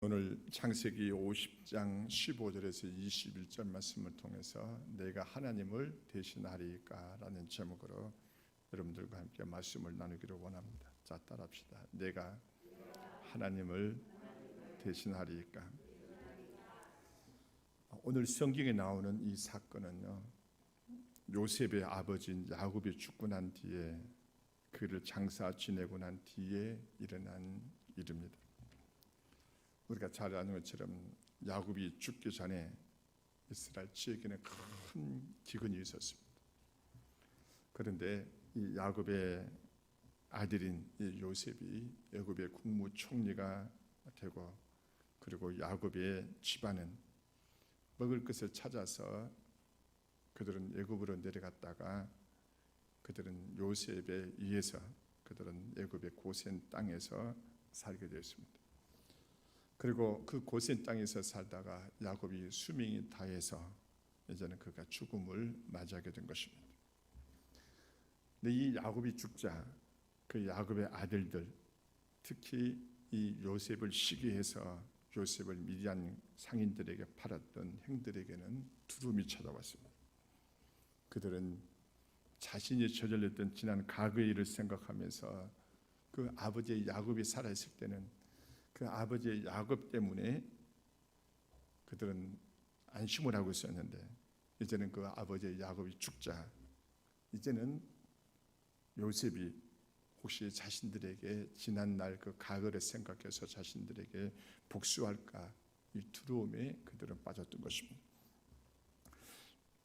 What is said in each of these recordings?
오늘 창세기 50장 15절에서 21절 말씀을 통해서 내가 하나님을 대신하리까 라는 제목으로 여러분들과 함께 말씀을 나누기를 원합니다. 자, 따라합시다. 내가 하나님을 대신하리까. 오늘 성경에 나오는 이 사건은요, 요셉의 아버지인 야곱이 죽고 난 뒤에 그를 장사 지내고 난 뒤에 일어난 일입니다. 우리가 잘 아는 것처럼 야곱이 죽기 전에 이스라엘 지역에는 큰 기근이 있었습니다. 그런데 이 야곱의 아들인 이 요셉이 애굽의 국무총리가 되고, 그리고 야곱의 집안은 먹을 것을 찾아서 그들은 애굽으로 내려갔다가 그들은 요셉에 의해서 그들은 애굽의 고센 땅에서 살게 되었습니다. 그리고 그 고센 땅에서 살다가 야곱이 수명이 다해서 이제는 그가 죽음을 맞이하게 된 것입니다. 근데 이 야곱이 죽자 그 야곱의 아들들, 특히 이 요셉을 시기해서 요셉을 미디안 상인들에게 팔았던 형들에게는 두려움이 찾아왔습니다. 그들은 자신이 저질렀던 지난 과거의 일을 생각하면서 그 아버지 야곱이 살아있을 때는 그 아버지의 야곱 때문에 그들은 안심을 하고 있었는데, 이제는 그 아버지의 야곱이 죽자 이제는 요셉이 혹시 자신들에게 지난날 그 과거를 생각해서 자신들에게 복수할까, 이 두려움에 그들은 빠졌던 것입니다.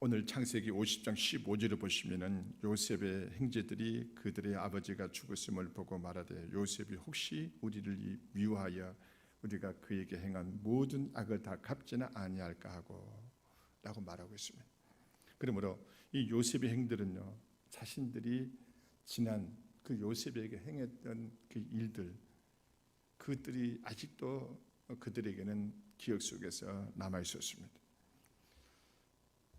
오늘 창세기 50장 15절을 보시면은 요셉의 형제들이 그들의 아버지가 죽었음을 보고 말하되 요셉이 혹시 우리를 미워하여 우리가 그에게 행한 모든 악을 다 갚지는 아니할까 하고 라고 말하고 있습니다. 그러므로 이 요셉의 형들은요, 자신들이 지난 그 요셉에게 행했던 그 일들, 그들이 아직도 그들에게는 기억 속에서 남아 있었습니다.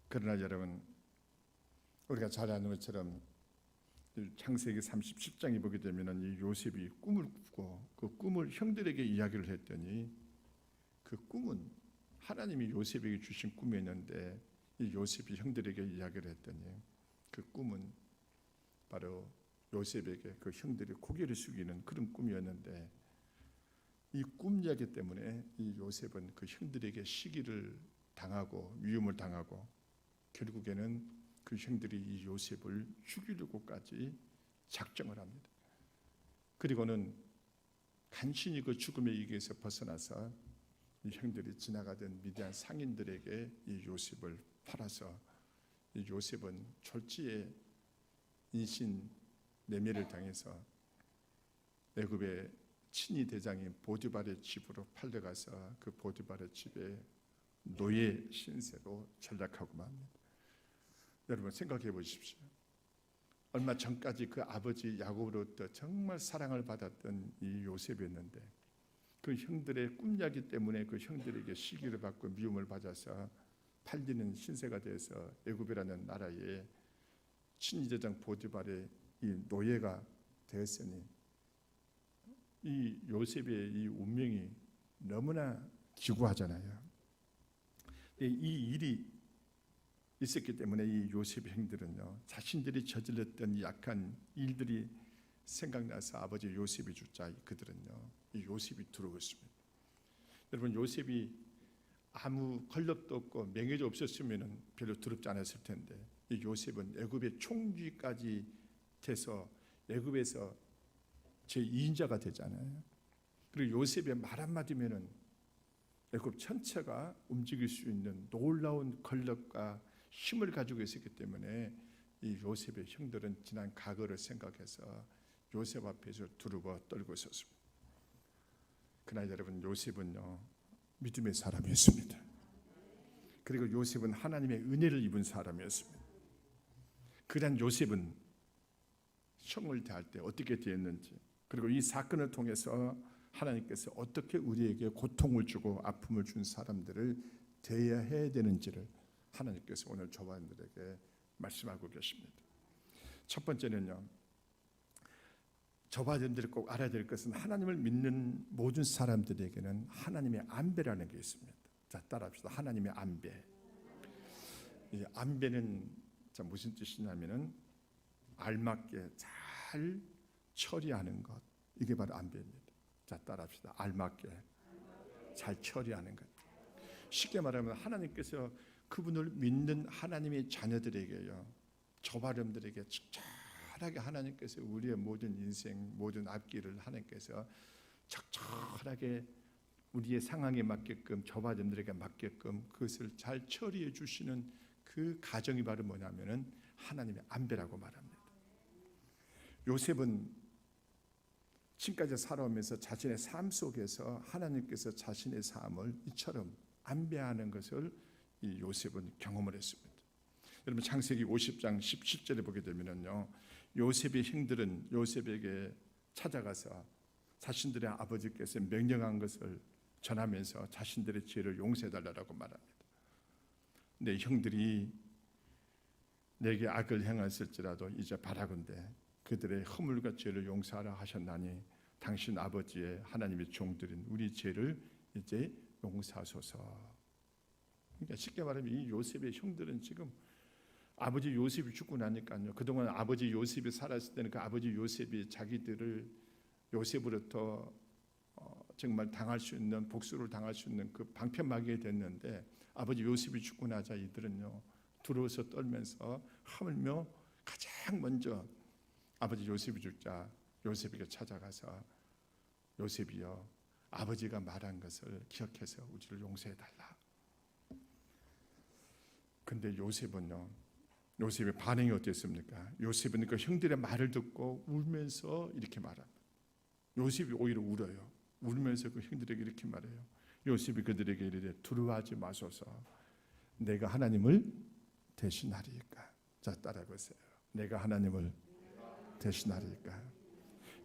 그러나 여러분, 우리가 잘 아는 것처럼 창세기 37장에 보게 되면 이 요셉이 꿈을 꾸고 그 꿈을 형들에게 이야기를 했더니 그 꿈은 하나님이 요셉에게 주신 꿈이었는데, 이 요셉이 형들에게 이야기를 했더니 그 꿈은 바로 요셉에게 그 형들이 고개를 숙이는 그런 꿈이었는데, 이 꿈 이야기 때문에 이 요셉은 그 형들에게 시기를 당하고 미움을 당하고 결국에는 그 형들이 이 요셉을 죽이려고까지 작정을 합니다. 그리고는 간신히 그 죽음의 위기에서 벗어나서 이 형들이 지나가던 미디안 상인들에게 이 요셉을 팔아서 이 요셉은 졸지에 인신 매매를 당해서 애굽의 친위 대장인 보디발의 집으로 팔려가서 그 보디발의 집에 노예 신세로 전락하고만 합니다. 여러분 생각해 보십시오. 얼마 전까지 그 아버지 야곱으로부터 정말 사랑을 받았던 이 요셉이었는데, 그 형들의 꿈이야기 때문에 그 형들에게 시기를 받고 미움을 받아서 팔리는 신세가 되어서 애굽이라는 나라의 친위대장 보디발의 이 노예가 되었으니 이 요셉의 이 운명이 너무나 기구하잖아요. 이 일이 있었기 때문에 이 요셉의 형들은요, 자신들이 저질렀던 이 약한 일들이 생각나서 아버지 요셉이 죽자 그들은요, 이 요셉이 두려웠습니다. 여러분, 요셉이 아무 권력도 없고 명예도 없었으면 별로 두렵지 않았을 텐데, 이 요셉은 애굽의 총리까지 돼서 애굽에서 제2인자가 되잖아요. 그리고 요셉의 말 한마디면은 애굽 전체가 움직일 수 있는 놀라운 권력과 힘을 가지고 있었기 때문에 이 요셉의 형들은 지난 과거를 생각해서 요셉 앞에서 두르고 떨고 있었습니다. 그러나 여러분, 요셉은요, 믿음의 사람이었습니다. 그리고 요셉은 하나님의 은혜를 입은 사람이었습니다. 그런 요셉은 형을 대할 때 어떻게 되었는지, 그리고 이 사건을 통해서 하나님께서 어떻게 우리에게 고통을 주고 아픔을 준 사람들을 대해야 되는지를 하나님께서 오늘 저와 여러분들에게 말씀하고 계십니다. 첫 번째는요, 저바들이 꼭 알아야 될 것은 하나님을 믿는 모든 사람들에게는 하나님의 안배라는 게 있습니다. 자, 따라합시다. 하나님의 안배. 이 안배는 무슨 뜻이냐면은 알맞게 잘 처리하는 것. 이게 바로 안배입니다. 자, 따라합시다. 알맞게 잘 처리하는 것. 쉽게 말하면 하나님께서 그분을 믿는 하나님의 자녀들에게요, 저 발음들에게 적절하게 하나님께서 우리의 모든 인생, 모든 앞길을 하나님께서 적절하게 우리의 상황에 맞게끔, 저 발음들에게 맞게끔 그것을 잘 처리해 주시는 그 가정이 바로 뭐냐면은 하나님의 안배라고 말합니다. 요셉은 지금까지 살아오면서 자신의 삶 속에서 하나님께서 자신의 삶을 이처럼 안배하는 것을 이 요셉은 경험을 했습니다. 여러분 창세기 50장 17절에 보게 되면요, 요셉의 형들은 요셉에게 찾아가서 자신들의 아버지께서 명령한 것을 전하면서 자신들의 죄를 용서해 달라고 말합니다. 내 형들이 내게 악을 행했을지라도 이제 바라건대 그들의 허물과 죄를 용서하라 하셨나니 당신 아버지의 하나님의 종들인 우리 죄를 이제 용서하소서. 그러니까 쉽게 말하면 이 요셉의 형들은 지금 아버지 요셉이 죽고 나니까요, 그동안 아버지 요셉이 살았을 때는 그 아버지 요셉이 자기들을 요셉으로부터 정말 당할 수 있는, 복수를 당할 수 있는 그 방편막이 됐는데, 아버지 요셉이 죽고 나자 이들은요 두려워서 떨면서 하물며 가장 먼저 아버지 요셉이 죽자 요셉에게 찾아가서 요셉이여, 아버지가 말한 것을 기억해서 우리를 용서해 달라. 근데 요셉의 반응이 어땠습니까? 요셉은 그 형들의 말을 듣고 울면서 이렇게 말합니다. 요셉이 오히려 울어요. 울면서 그 형들에게 이렇게 말해요. 요셉이 그들에게 이르되 두려워하지 마소서, 내가 하나님을 대신하리이까. 자, 따라해보세요. 내가 하나님을 대신하리이까.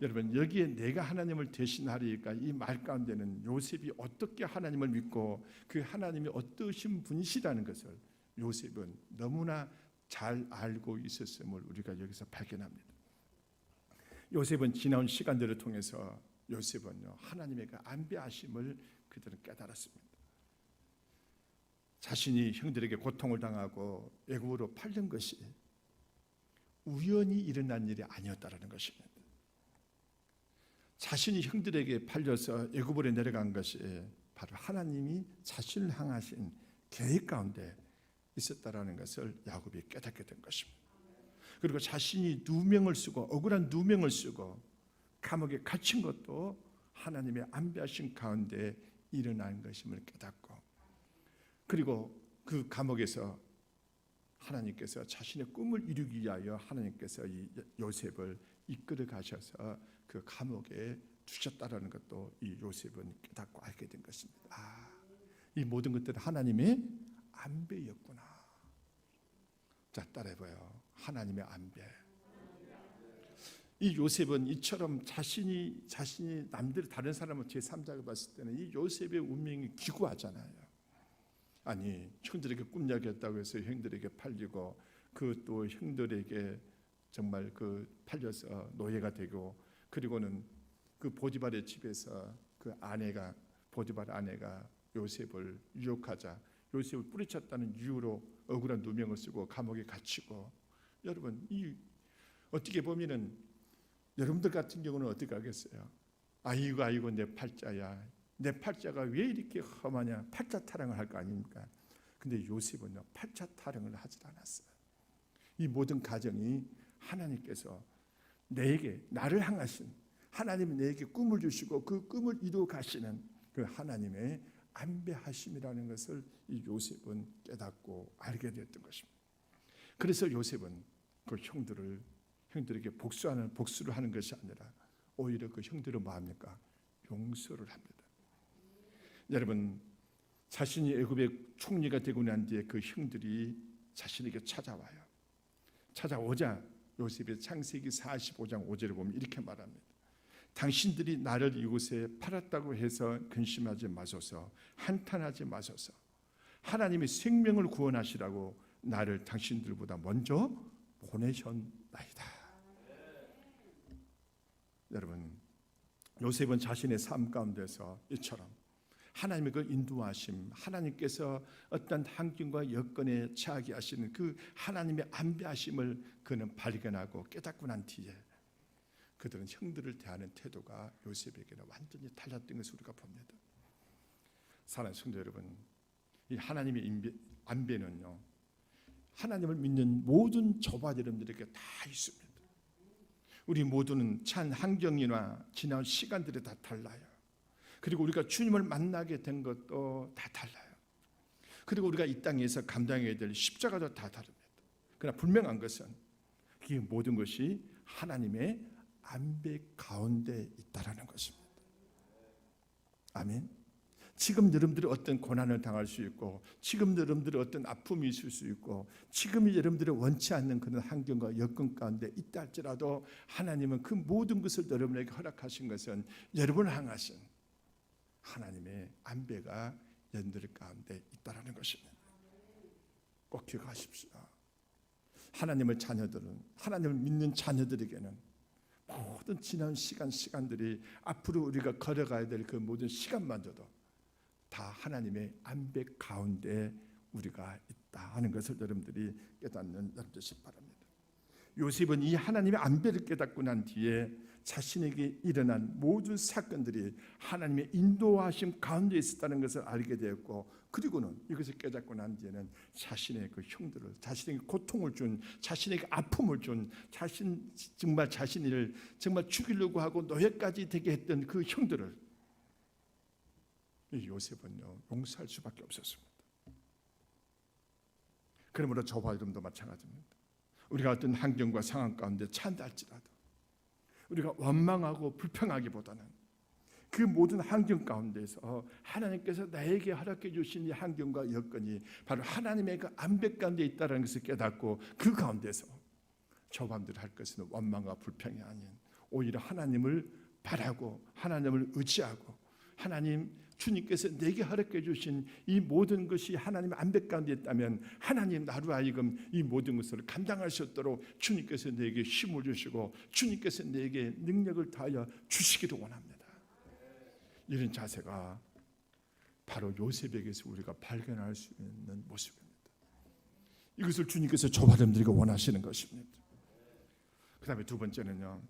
여러분, 여기에 내가 하나님을 대신하리이까 이 말 가운데는 요셉이 어떻게 하나님을 믿고 그 하나님이 어떠신 분이시라는 것을 요셉은 너무나 잘 알고 있었음을 우리가 여기서 발견합니다. 요셉은 지나온 시간들을 통해서 요셉은요 하나님의 그 안배하심을 그들은 깨달았습니다. 자신이 형들에게 고통을 당하고 애굽으로 팔린 것이 우연히 일어난 일이 아니었다라는 것입니다. 자신이 형들에게 팔려서 애굽으로 내려간 것이 바로 하나님이 자신을 향하신 계획 가운데 있었다라는 것을 야곱이 깨닫게 된 것입니다. 그리고 자신이 누명을 쓰고 억울한 누명을 쓰고 감옥에 갇힌 것도 하나님의 안배하신 가운데 일어난 것임을 깨닫고, 그리고 그 감옥에서 하나님께서 자신의 꿈을 이루기 위하여 하나님께서 이 요셉을 이끌어 가셔서 그 감옥에 두셨다라는 것도 이 요셉은 깨닫고 알게 된 것입니다. 이 모든 것들은 하나님의 안배였구나. 자, 따라해봐요. 하나님의 안배. 이 요셉은 이처럼 자신이 남들 다른 사람을 제3자가 봤을 때는 이 요셉의 운명이 기구하잖아요. 아니, 형들에게 꿈이야기했다고 해서 형들에게 팔리고 그 또 형들에게 정말 그 팔려서 노예가 되고, 그리고는 그 보디발의 집에서 그 아내가, 보디발 아내가 요셉을 유혹하자 요셉을 뿌리쳤다는 이유로 억울한 누명을 쓰고 감옥에 갇히고. 여러분, 이 어떻게 보면은 여러분들 같은 경우는 어떻게 하겠어요? 아이고 내 팔자야, 내 팔자가 왜 이렇게 험하냐, 팔자 타령을 할 거 아닙니까? 근데 요셉은요 팔자 타령을 하질 않았어요. 이 모든 가정이 하나님께서 내게, 나를 향하신 하나님이 내게 꿈을 주시고 그 꿈을 이루어 가시는 그 하나님의 안배하심이라는 것을 이 요셉은 깨닫고 알게 되었던 것입니다. 그래서 요셉은 그 형들에게 복수를 하는 것이 아니라 오히려 그 형들을 뭐 합니까? 용서를 합니다. 여러분, 자신이 애굽의 총리가 되고 난 뒤에 그 형들이 자신에게 찾아와요. 찾아오자 요셉의 창세기 45장 5절에 보면 이렇게 말합니다. 당신들이 나를 이곳에 팔았다고 해서 근심하지 마소서, 한탄하지 마소서. 하나님이 생명을 구원하시라고 나를 당신들보다 먼저 보내셨나이다. 여러분, 요셉은 자신의 삶 가운데서 이처럼 하나님의 그 인도하심, 하나님께서 어떤 환경과 여건에 처하게 하시는 그 하나님의 안배하심을 그는 발견하고 깨닫고 난 뒤에 그들은 형들을 대하는 태도가 요셉에게는 완전히 달랐던 것을 우리가 봅니다. 사랑하는 성도 여러분, 이 하나님의 안배는요, 하나님을 믿는 모든 조바 여러분들에게 다 있습니다. 우리 모두는 찬 환경이나 지나온 시간들이 다 달라요. 그리고 우리가 주님을 만나게 된 것도 다 달라요. 그리고 우리가 이 땅에서 감당해야 될 십자가도 다 다릅니다. 그러나 분명한 것은 이 모든 것이 하나님의 안배 가운데 있다라는 것입니다. 아멘. 지금 여러분들이 어떤 고난을 당할 수 있고, 지금 여러분들이 어떤 아픔이 있을 수 있고, 지금 여러분들이 원치 않는 그런 환경과 여건 가운데 있다 할지라도 하나님은 그 모든 것을 여러분에게 허락하신 것은 여러분을 향하신 하나님의 안배가 여러분들 가운데 있다라는 것입니다. 꼭 기억하십시오. 하나님의 자녀들은, 하나님을 믿는 자녀들에게는 모든 지난 시간들이 앞으로 우리가 걸어가야 될 그 모든 시간마저도 다 하나님의 안배 가운데 우리가 있다 하는 것을 여러분들이 깨닫는 여러분 되시기 바랍니다. 요셉은 이 하나님의 안배를 깨닫고 난 뒤에 자신에게 일어난 모든 사건들이 하나님의 인도하심 가운데 있었다는 것을 알게 되었고, 그리고는 이것을 깨닫고 난 뒤에는 자신의 그 형들을, 자신에게 고통을 준, 자신에게 아픔을 준, 자신을 정말 죽이려고 하고 노예까지 되게 했던 그 형들을 이 요셉은요 용서할 수밖에 없었습니다. 그러므로 저와 여러분도 마찬가지입니다. 우리가 어떤 환경과 상황 가운데 처한다 할지라도 우리가 원망하고 불평하기보다는 그 모든 환경 가운데서 하나님께서 나에게 허락해 주신 이 환경과 여건이 바로 하나님의 그 안배 가운데 있다는 것을 깨닫고 그 가운데서 저반들 할 것은 원망과 불평이 아닌 오히려 하나님을 바라고 하나님을 의지하고 하나님 주님께서 내게 허락해 주신 이 모든 것이 하나님의 안배 가운데 있다면 하나님 나로 하여금 이 모든 것을 감당할 수 있도록 주님께서 내게 힘을 주시고 주님께서 내게 능력을 다하여 주시기를 원합니다. 이런 자세가 바로 요셉에게서 우리가 발견할 수 있는 모습입니다. 이것을 주님께서 저와 여러분들에게 원하시는 것입니다. 그 다음에 두 번째는요,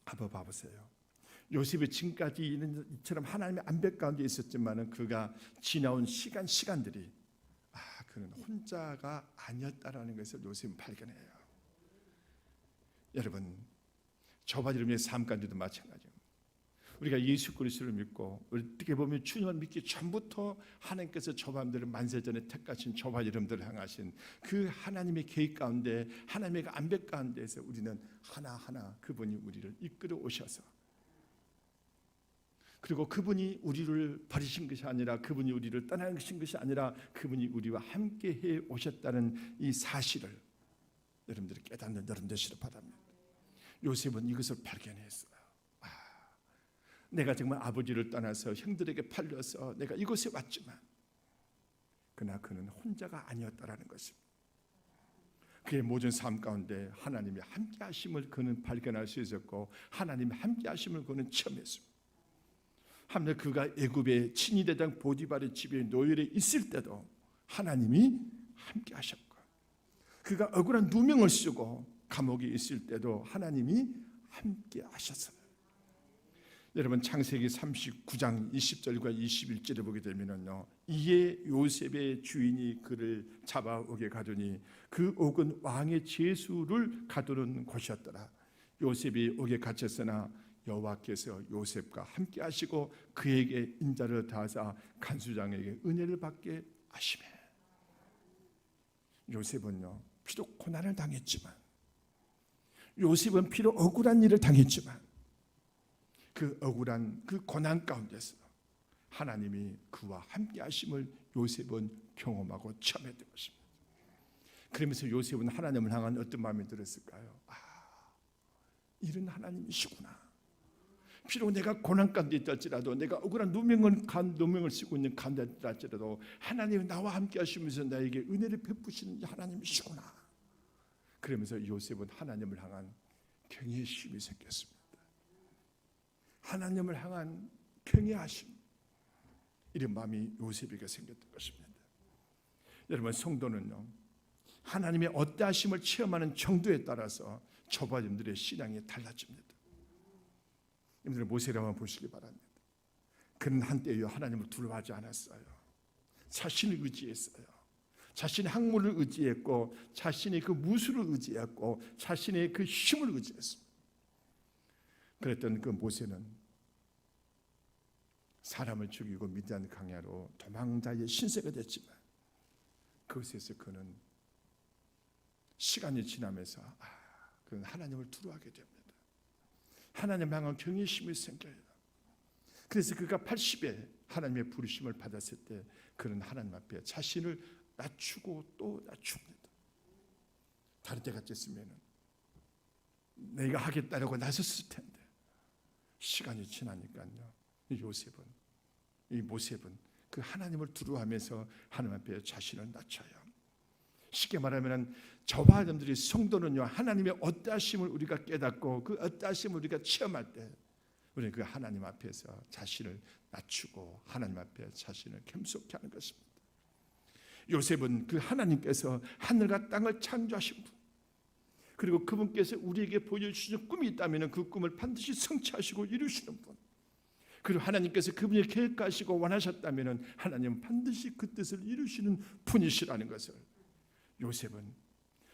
한번 봐보세요. 요셉이 지금까지 이처럼 하나님의 안배 가운데 있었지만은 그가 지나온 시간들이 그는 혼자가 아니었다라는 것을 요셉은 발견해요. 여러분, 저와 여러분의 삶 가운데도 마찬가지입니다. 우리가 예수 그리스도를 믿고 어떻게 보면 주님을 믿기 전부터 하나님께서 저와 여러분들을 만세전에 택하신 저와 여러분들을 향하신 그 하나님의 계획 가운데 하나님의 안배 가운데에서 우리는 하나하나 그분이 우리를 이끌어 오셔서, 그리고 그분이 우리를 버리신 것이 아니라 그분이 우리를 떠나신 것이 아니라 그분이 우리와 함께 해 오셨다는 이 사실을 여러분들이 깨닫는 여러분 되시길 바랍니다. 요셉은 이것을 발견했어요. 내가 정말 아버지를 떠나서 형들에게 팔려서 내가 이곳에 왔지만 그러나 그는 혼자가 아니었다라는 것입니다. 그의 모든 삶 가운데 하나님의 함께 하심을 그는 발견할 수 있었고 하나님의 함께 하심을 그는 체험했습니다. 한편 그가 애굽의 친위대장 보디발의 집에 노예에 있을 때도 하나님이 함께 하셨고, 그가 억울한 누명을 쓰고 감옥에 있을 때도 하나님이 함께 하셨어요. 여러분, 창세기 39장 20절과 21절에 보게 되면요, 이에 요셉의 주인이 그를 잡아오게 가더니 그 옥은 왕의 제수를 가두는 곳이었더라. 요셉이 옥에 갇혔으나 여호와께서 요셉과 함께 하시고 그에게 인자를 다하사 간수장에게 은혜를 받게 하시매. 요셉은요 비록 고난을 당했지만, 요셉은 비록 억울한 일을 당했지만 그 억울한 그 고난 가운데서 하나님이 그와 함께 하심을 요셉은 경험하고 체험했던 것입니다. 그러면서 요셉은 하나님을 향한 어떤 마음이 들었을까요? 이런 하나님이시구나. 비록 내가 고난 가운데 있다할지라도 내가 억울한 누명을 쓰고 있는 가운데 있다할지라도 하나님이 나와 함께 하시면서 나에게 은혜를 베푸시는 하나님이시구나. 그러면서 요셉은 하나님을 향한 경외심이 생겼습니다. 하나님을 향한 경외하심, 이런 마음이 요셉에게 생겼던 것입니다. 여러분, 성도는요, 하나님의 어떠하심을 체험하는 정도에 따라서 저와 여러분들의 신앙이 달라집니다. 여러분들 모세를 한번 보시기 바랍니다. 그는 한때요 하나님을 두려워하지 않았어요. 자신을 의지했어요. 자신의 학문을 의지했고, 자신의 그 무술을 의지했고, 자신의 그 힘을 의지했습니다. 그랬던 그 모세는 사람을 죽이고 미디안 강야로 도망자의 신세가 됐지만, 그것에서 그는 시간이 지나면서 그는 하나님을 두려워하게 됩니다. 하나님 향한 경외심이 생겨요. 그래서 그가 80에 하나님의 부르심을 받았을 때 그는 하나님 앞에 자신을 낮추고 또 낮춥니다. 다른 때 같았으면 내가 하겠다라고 나섰을 텐데, 시간이 지나니까요, 이 모셉은 그 하나님을 두려워하면서 하나님 앞에 자신을 낮춰요. 쉽게 말하면 저와 여러분들이 성도는요, 하나님의 어떠하심을 우리가 깨닫고 그 어떠하심을 우리가 체험할 때 우리는 그 하나님 앞에서 자신을 낮추고 하나님 앞에 자신을 겸손케 하는 것입니다. 요셉은 그 하나님께서 하늘과 땅을 창조하신 분, 그리고 그분께서 우리에게 보여주신 꿈이 있다면 그 꿈을 반드시 성취하시고 이루시는 분, 그리고 하나님께서 그분이 계획하시고 원하셨다면 하나님은 반드시 그 뜻을 이루시는 분이시라는 것을 요셉은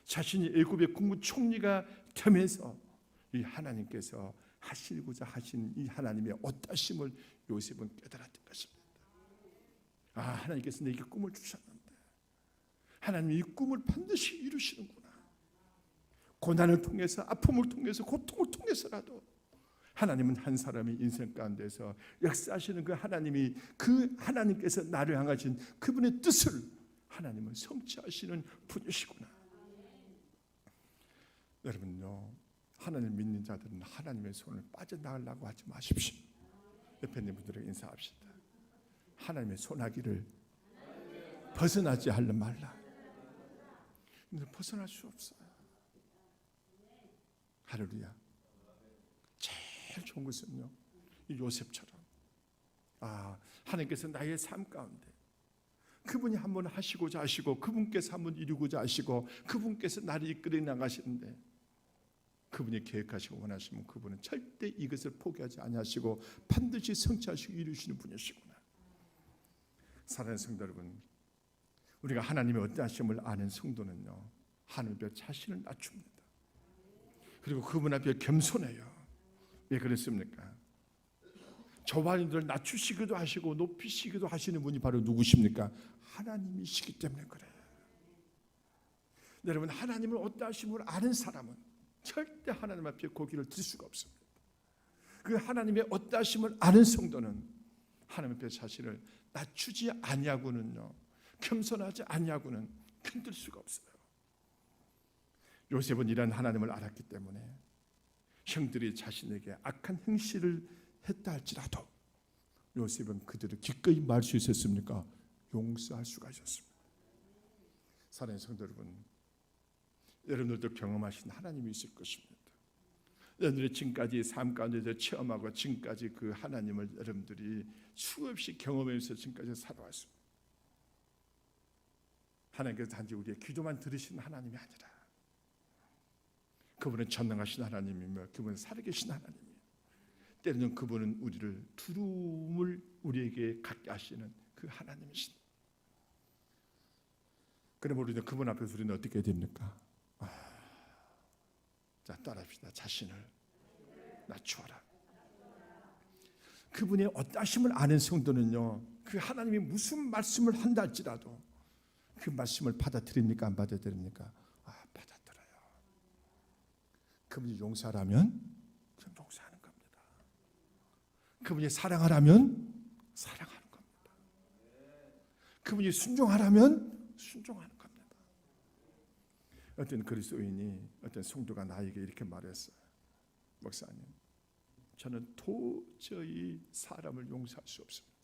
자신이 애굽의 국무총리가 되면서 이 하나님께서 하시고자 하신 이 하나님의 어떠하심을 요셉은 깨달았던 것입니다. 하나님께서 내게 꿈을 주셨는데 하나님이 이 꿈을 반드시 이루시는구나. 고난을 통해서, 아픔을 통해서, 고통을 통해서라도 하나님은 한 사람의 인생 가운데서 역사하시는 그 하나님이, 그 하나님께서 나를 향하신 그분의 뜻을 하나님은 성취하시는 분이시구나. 여러분요, 하나님 믿는 자들은 하나님의 손을 빠져나가려고 하지 마십시오. 옆에 있는 분들에게 인사합시다. 하나님의 손아귀를 벗어나지 하려 말라. 근데 벗어날 수 없어요. 할렐루야. 제일 좋은 것은요, 이 요셉처럼 하나님께서 나의 삶 가운데 그분이 한번 하시고자 하시고, 그분께서 한번 이루고자 하시고, 그분께서 나를 이끌어 나가시는데 그분이 계획하시고 원하시면 그분은 절대 이것을 포기하지 아니하시고 반드시 성취하시고 이루시는 분이시구나. 사랑하는 성도 여러분, 우리가 하나님의 어떠하심을 아는 성도는요, 하늘 앞에 자신을 낮춥니다. 그리고 그분 앞에 겸손해요. 왜 그랬습니까? 저와 여러분들을 낮추시기도 하시고 높이시기도 하시는 분이 바로 누구십니까? 하나님이시기 때문에 그래요. 여러분, 하나님을 어떠하심을 아는 사람은 절대 하나님 앞에 고개를 들 수가 없습니다. 그 하나님의 어떠하심을 아는 성도는 하나님 앞에 자신을 낮추지 아니하고는요, 겸손하지 아니하고는 흔들 수가 없어요. 요셉은 이런 하나님을 알았기 때문에 형들이 자신에게 악한 행실을 했다 할지라도 요셉은 그들을 기꺼이 말할 수 있었습니까? 용서할 수가 있었습니다. 사랑하는 성도 여러분, 여러분들도 경험하신 하나님이 있을 것입니다. 여러분들이 지금까지 삶 가운데서 체험하고 지금까지 그 하나님을 여러분들이 수없이 경험하면서 지금까지 살아왔습니다. 하나님께서 단지 우리의 기도만 들으시는 하나님이 아니라 그분은 전능하신 하나님이며 그분은 살아계신 하나님이에요. 때로는 그분은 우리를 두려움을 우리에게 갖게 하시는 그 하나님이십니다. 그럼 우리는 그분 앞에서 우리는 어떻게 됩니까? 자, 따라합시다. 자신을 낮추어라. 그분의 어떠하심을 아는 성도는요, 그 하나님이 무슨 말씀을 한다 할지라도 그 말씀을 받아들입니까? 안 받아들입니까? 받아들여요. 그분이 용서하라면 그럼 용서하는 겁니다. 그분이 사랑하라면 사랑하는 겁니다. 그분이 순종하라면 순종하는 겁니다. 어떤 그리스도인이, 어떤 성도가 나에게 이렇게 말했어요. 목사님, 저는 도저히 사람을 용서할 수 없습니다.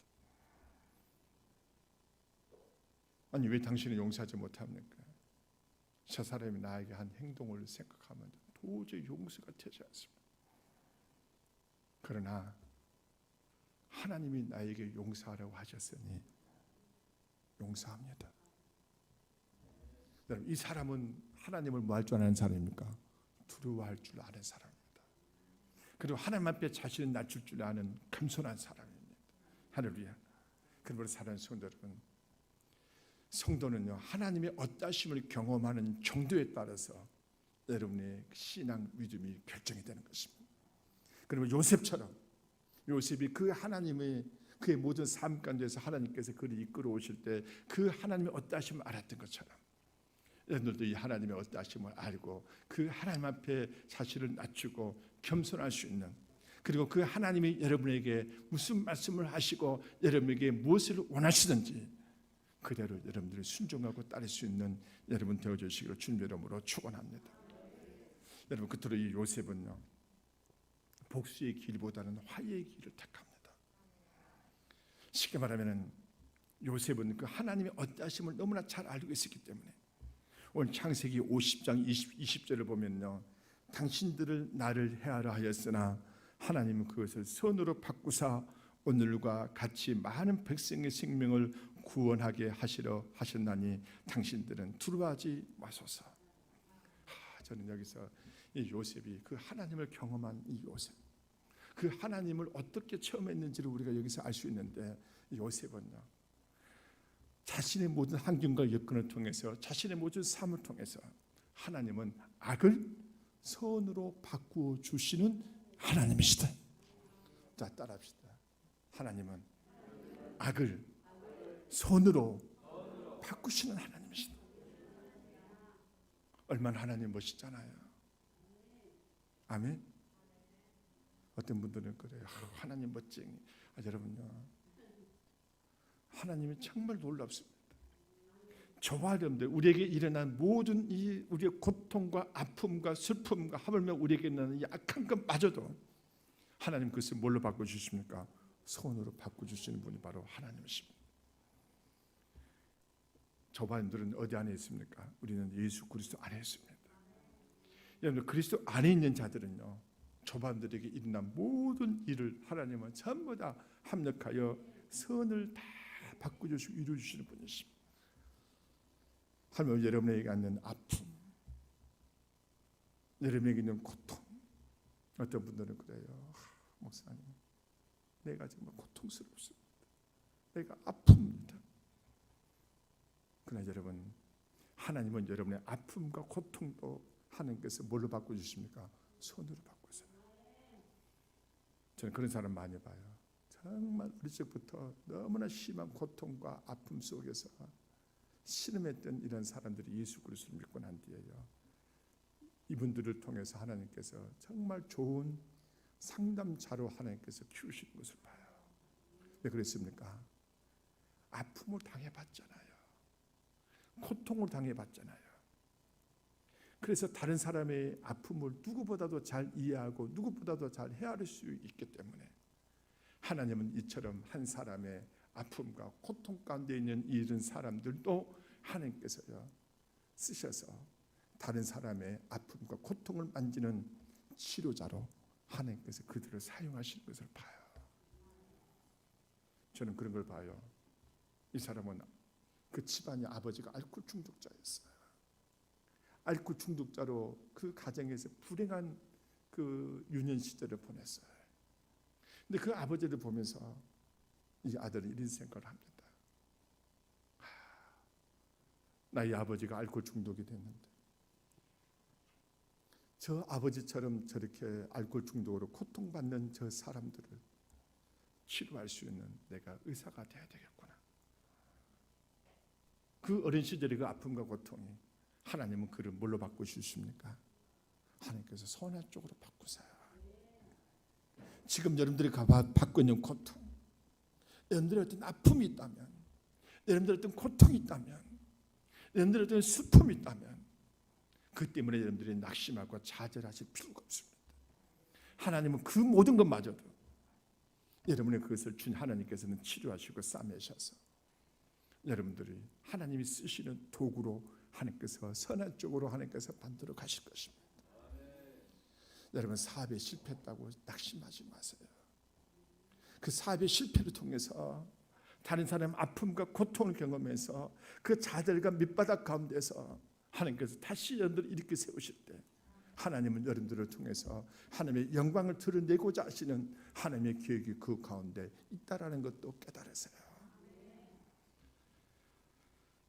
아니, 왜 당신은 용서하지 못합니까? 저 사람이 나에게 한 행동을 생각하면 도저히 용서가 되지 않습니다. 그러나 하나님이 나에게 용서하라고 하셨으니 용서합니다. 여러분, 이 사람은 하나님을 뭐 할 줄 아는 사람입니까? 두려워할 줄 아는 사람입니다. 그리고 하나님 앞에 자신을 낮출 줄 아는 겸손한 사람입니다. 할렐루야. 그러므로 사랑하는 성도 여러분, 성도는요, 하나님의 어떠하심을 경험하는 정도에 따라서 여러분의 신앙 믿음이 결정이 되는 것입니다. 그러면 요셉처럼, 요셉이 그 하나님의 그의 모든 삶 가운데서 하나님께서 그를 이끌어 오실 때 그 하나님의 어떠하심을 알았던 것처럼 여러분들도 이 하나님의 어떠하심을 알고 그 하나님 앞에 자신을 낮추고 겸손할 수 있는, 그리고 그 하나님이 여러분에게 무슨 말씀을 하시고 여러분에게 무엇을 원하시든지 그대로 여러분들이 순종하고 따를 수 있는 여러분 되어주시기를 주님의 이름으로 축원합니다. 여러분, 끝으로 이 요셉은요, 복수의 길보다는 화해의 길을 택합니다. 쉽게 말하면 요셉은 그 하나님의 어떠하심을 너무나 잘 알고 있었기 때문에 오늘 창세기 50장 20절을 보면요, 당신들을 나를 해하라 하였으나 하나님은 그것을 선으로 바꾸사 오늘과 같이 많은 백성의 생명을 구원하게 하시려 하셨나니 당신들은 두려워하지 마소서. 저는 여기서 이 요셉이 그 하나님을 경험한 이 요셉, 그 하나님을 어떻게 체험했는지를 우리가 여기서 알 수 있는데, 요셉은요, 자신의 모든 환경과 여건을 통해서, 자신의 모든 삶을 통해서 하나님은 악을 선으로 바꾸어 주시는 하나님이시다. 자, 따라합시다. 하나님은 악을 선으로 바꾸시는 하나님이시다. 얼마나 하나님 멋있잖아요. 아멘. 어떤 분들은 그래요. 하나님 멋쟁이. 여러분요, 하나님이 정말 놀랍습니다. 저와 여러분들, 우리에게 일어난 모든 이 우리의 고통과 아픔과 슬픔과 하물며 우리에게 일어나는 이 악한 것마저도 하나님 그것을 뭘로 바꿔주십니까? 손으로 바꿔주시는 분이 바로 하나님이십니다. 저와 여러분들은 어디 안에 있습니까? 우리는 예수 그리스도 안에 있습니다. 여러분, 그리스도 안에 있는 자들은요, 저와 여러분들에게 일어난 모든 일을 하나님은 전부 다 합력하여 선을 다 바꿔주시고 이루어주시는 분이십니다. 하나님, 여러분에게 있는 아픔, 여러분에게 있는 고통, 어떤 분들은 그래요. 목사님, 내가 정말 고통스럽습니다. 내가 아픕니다. 그러나 여러분, 하나님은 여러분의 아픔과 고통도 하나님께서 뭘로 바꿔주십니까? 손으로 바꾸세요. 저는 그런 사람 많이 봐요. 정말 어릴 적부터 너무나 심한 고통과 아픔 속에서 신음했던 이런 사람들이 예수 그리스도를 믿고 난 뒤에요, 이분들을 통해서 하나님께서 정말 좋은 상담자로 하나님께서 키우시는 것을 봐요. 왜 그랬습니까? 아픔을 당해봤잖아요. 고통을 당해봤잖아요. 그래서 다른 사람의 아픔을 누구보다도 잘 이해하고 누구보다도 잘 헤아릴 수 있기 때문에 하나님은 이처럼 한 사람의 아픔과 고통 가운데 있는 이런 사람들도 하나님께서요 쓰셔서 다른 사람의 아픔과 고통을 만지는 치료자로 하나님께서 그들을 사용하시는 것을 봐요. 저는 그런 걸 봐요. 이 사람은 그 집안의 아버지가 알코올 중독자였어요. 알코올 중독자로 그 가정에서 불행한 그 유년 시절을 보냈어요. 근데 그 아버지를 보면서 이 아들은 이런 생각을 합니다. 나의 아버지가 알코올 중독이 됐는데 저 아버지처럼 저렇게 알코올 중독으로 고통받는 저 사람들을 치료할 수 있는 내가 의사가 되어야 되겠구나. 그 어린 시절의 그 아픔과 고통이 하나님은 그를 뭘로 바꾸십니까? 하나님께서 선한 쪽으로 바꾸세요. 지금 여러분들이 받고 있는 고통, 여러분들의 어떤 아픔이 있다면, 여러분들의 어떤 고통이 있다면, 여러분들의 어떤 슬픔이 있다면 그 때문에 여러분들이 낙심하고 좌절하실 필요가 없습니다. 하나님은 그 모든 것마저도 여러분의 그것을 준 하나님께서는 치료하시고 싸매셔서 여러분들이 하나님이 쓰시는 도구로 하나님께서 선한 쪽으로 하나님께서 만들어 가실 것입니다. 여러분, 사업에 실패했다고 낙심하지 마세요. 그 사업의 실패를 통해서 다른 사람 아픔과 고통을 경험해서 그 자들과 밑바닥 가운데서 하나님께서 다시 여러분들을 일으켜 세우실 때 하나님은 여러분들을 통해서 하나님의 영광을 드러내고자 하시는 하나님의 계획이 그 가운데 있다라는 것도 깨달으세요.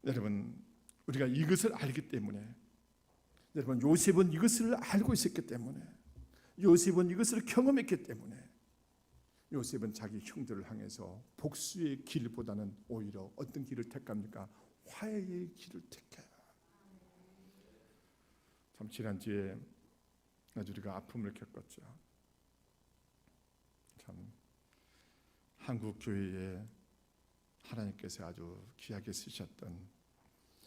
여러분, 우리가 이것을 알기 때문에, 여러분, 요셉은 이것을 알고 있었기 때문에, 요셉은 이것을 경험했기 때문에 요셉은 자기 형들을 향해서 복수의 길보다는 오히려 어떤 길을 택합니까? 화해의 길을 택해요. 참 지난주에 아주 우리가 아픔을 겪었죠. 참 한국 교회에 하나님께서 아주 귀하게 쓰셨던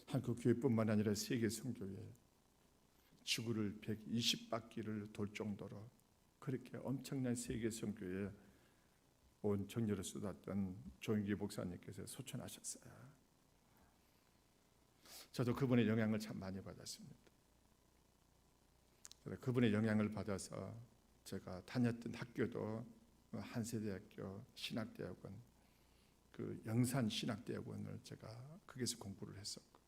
한국 교회뿐만 아니라 세계 선교회 지구를 120바퀴를 돌 정도로 그렇게 엄청난 세계 선교에 온 정열을 쏟았던 조영기 목사님께서 소천하셨어요. 저도 그분의 영향을 참 많이 받았습니다. 그분의 영향을 받아서 제가 다녔던 학교도 한세대학교 신학대학원, 그 영산신학대학원을 제가 거기서 공부를 했었고,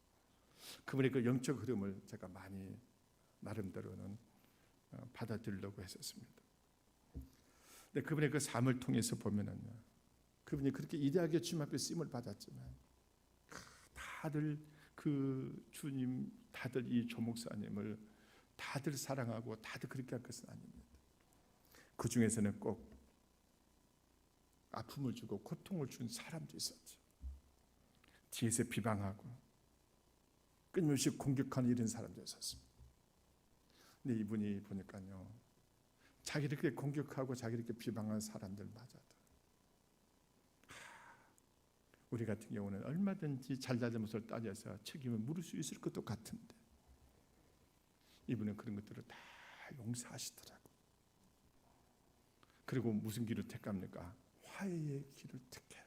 그분의 그 영적 흐름을 제가 많이 나름대로는 받아들이려고 했었습니다. 근데 그분의 그 삶을 통해서 보면은요, 그분이 그렇게 이대하게 주님 앞에 쓰임을 받았지만 다들 그 주님, 다들 이 조 목사님을 다들 사랑하고 다들 그렇게 할 것은 아닙니다. 그 중에서는 꼭 아픔을 주고 고통을 준 사람도 있었죠. 뒤에서 비방하고 끊임없이 공격하는 이런 사람도 있었습니다. 근데 이분이 보니까요, 자기를 이렇게 공격하고 자기를 이렇게 비방하는 사람들마저도 우리 같은 경우는 얼마든지 잘잘못을 따져서 책임을 물을 수 있을 것도 같은데 이분은 그런 것들을 다 용서하시더라고요. 그리고 무슨 길을 택합니까? 화해의 길을 택해요.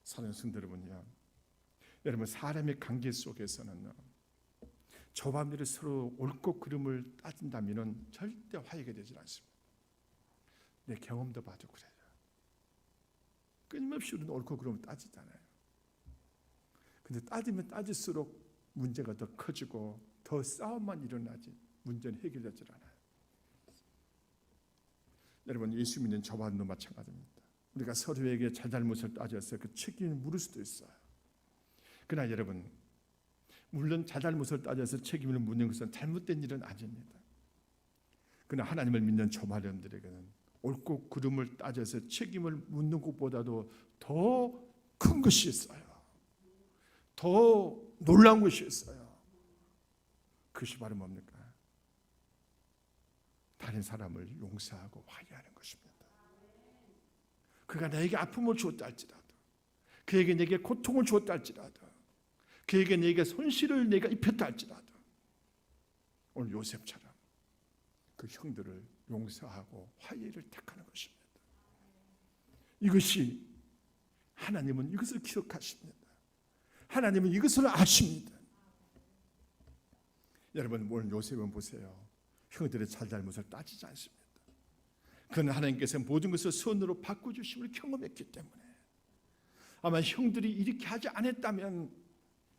사랑하는 성도 여러분요, 여러분, 사람의 관계 속에서는 저밤들이 서로 옳고 그름을 따진다면 절대 화해가 되지 않습니다. 내 경험도 봐도 그래요. 끊임없이 우리는 옳고 그름을 따지잖아요. 근데 따지면 따질수록 문제가 더 커지고 더 싸움만 일어나지 문제는 해결되지 않아요. 여러분, 예수 믿는 저와 너 마찬가지입니다. 우리가 서로에게 잘잘못을 따져서 그 책임을 물을 수도 있어요. 그러나 여러분, 물론 잘잘못을 따져서 책임을 묻는 것은 잘못된 일은 아닙니다. 그러나 하나님을 믿는 저와 여러분들에게는 옳고 그름을 따져서 책임을 묻는 것보다도 더 큰 것이 있어요. 더 놀라운 것이 있어요. 그것이 바로 뭡니까? 다른 사람을 용서하고 화해하는 것입니다. 그가 나에게 아픔을 주었다 할지라도, 그에게 내게 고통을 주었다 할지라도, 그에게 내게 손실을 내가 입혔다 할지라도 오늘 요셉처럼 그 형들을 용서하고 화해를 택하는 것입니다. 이것이 하나님은 이것을 기억하십니다. 하나님은 이것을 아십니다. 여러분, 오늘 요셉은 보세요. 형들의 잘잘못을 따지지 않습니다. 그는 하나님께서 모든 것을 선으로 바꿔주심을 경험했기 때문에, 아마 형들이 이렇게 하지 않았다면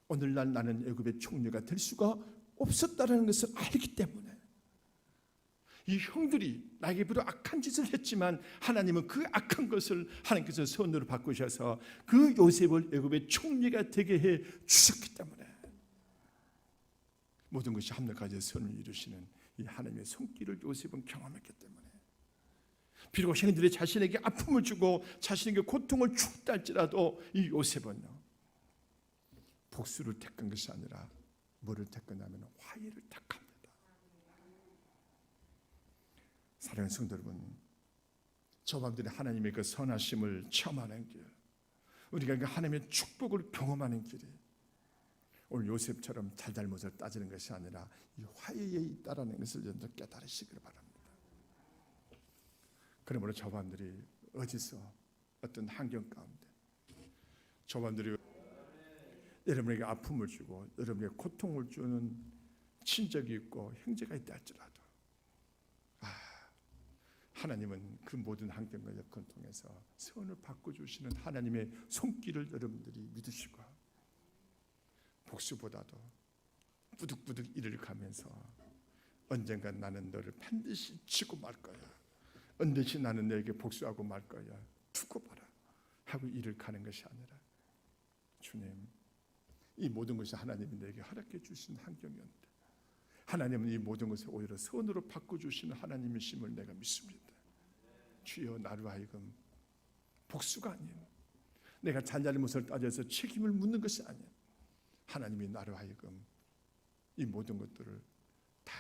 오늘날 나는 애굽의 총리가 될 수가 없었다는 것을 알기 때문에, 이 형들이 나에게 비록 악한 짓을 했지만 하나님은 그 악한 것을 하나님께서 선으로 바꾸셔서 그 요셉을 애굽의 총리가 되게 해 주셨기 때문에 모든 것이 합력하여 선을 이루시는 이 하나님의 손길을 요셉은 경험했기 때문에, 비록 형들이 자신에게 아픔을 주고 자신에게 고통을 주었다 할지라도 이 요셉은요, 복수를 택한 것이 아니라 뭐를 택하냐면 화해를 택합니다. 사랑하는 성도 여러분, 저밤들이 하나님의 그 선하심을 체험하는 길, 우리가 그 하나님의 축복을 경험하는 길이 오늘 요셉처럼 잘잘못을 따지는 것이 아니라 이 화해에 있다라는 것을 여러분들 깨달으시기를 바랍니다. 그러므로 저밤들이 어디서 어떤 환경 가운데 저밤들이 여러분에게 아픔을 주고 여러분에게 고통을 주는 친족이 있고 형제가 있다 할지라도 하나님은 그 모든 환경과 여건을 통해서 선을 바꿔주시는 하나님의 손길을 여러분들이 믿으시고 복수보다도 뿌득뿌득 일을 가면서 언젠가 나는 너를 반드시 치고 말 거야, 언제시 나는 너에게 복수하고 말 거야, 두고 봐라 하고 일을 가는 것이 아니라 주님, 이 모든 것이 하나님이 내게 허락해 주신 환경이었는데 하나님은 이 모든 것을 오히려 선으로 바꿔주시는 하나님이심을 내가 믿습니다. 주여, 나로 하여금 복수가 아닌, 내가 잘잘못을 따져서 책임을 묻는 것이 아닌, 하나님이 나로 하여금 이 모든 것들을 다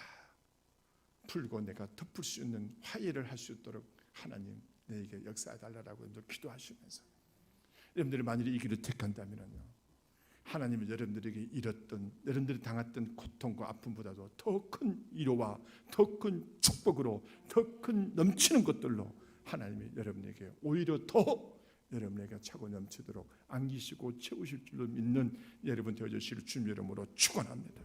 풀고 내가 덮을 수 있는 화해를 할 수 있도록 하나님 내게 역사해 달라고 기도하시면서, 여러분들이 만일에 이 길을 택한다면요, 하나님은 여러분들에게 잃었던, 여러분들이 당했던 고통과 아픔보다도 더 큰 위로와 더 큰 축복으로, 더 큰 넘치는 것들로 하나님이 여러분에게 오히려 더 여러분에게 차고 넘치도록 안기시고 채우실 줄로 믿는 여러분 되어주실 주님의 이름으로 축원합니다.